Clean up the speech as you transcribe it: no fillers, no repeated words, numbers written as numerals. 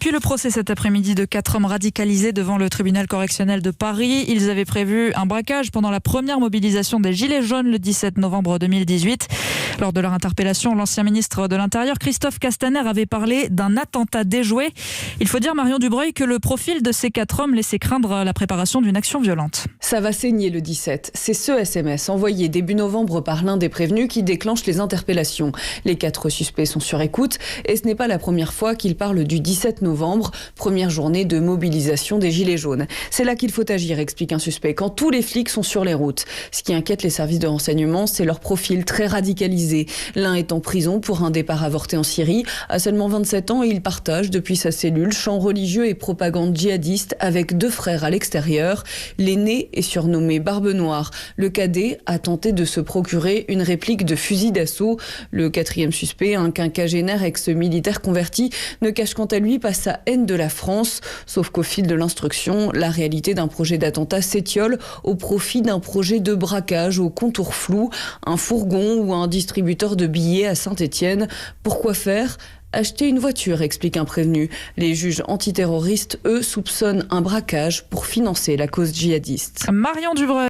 Puis le procès cet après-midi de 4 hommes radicalisés devant le tribunal correctionnel de Paris. Ils avaient prévu un braquage pendant la première mobilisation des Gilets jaunes le 17 novembre 2018. Lors de leur interpellation, l'ancien ministre de l'Intérieur, Christophe Castaner, avait parlé d'un attentat déjoué. Il faut dire, Marion Dubreuil, que le profil de ces 4 hommes laissait craindre la préparation d'une action violente. Ça va saigner le 17. C'est ce SMS envoyé début novembre par l'un des prévenus qui déclenche les interpellations. Les 4 suspects sont sur écoute et ce n'est pas la première fois qu'ils parlent du 17 novembre, première journée de mobilisation des Gilets jaunes. C'est là qu'il faut agir, explique un suspect, quand tous les flics sont sur les routes. Ce qui inquiète les services de renseignement, c'est leur profil très radicalisé. L'un est en prison pour un départ avorté en Syrie. À seulement 27 ans, il partage depuis sa cellule chants religieux et propagande djihadiste avec 2 frères à l'extérieur. L'aîné est surnommé Barbe Noire. Le cadet a tenté de se procurer une réplique de fusil d'assaut. Le 4e suspect, un quinquagénaire ex-militaire converti, ne cache quant à lui pas sa haine de la France. Sauf qu'au fil de l'instruction, la réalité d'un projet d'attentat s'étiole au profit d'un projet de braquage au contour flou, un fourgon ou un distributeur de billets à Saint-Étienne. Pourquoi faire ? Acheter une voiture, explique un prévenu. Les juges antiterroristes, eux, soupçonnent un braquage pour financer la cause djihadiste. Marion Dubreuil.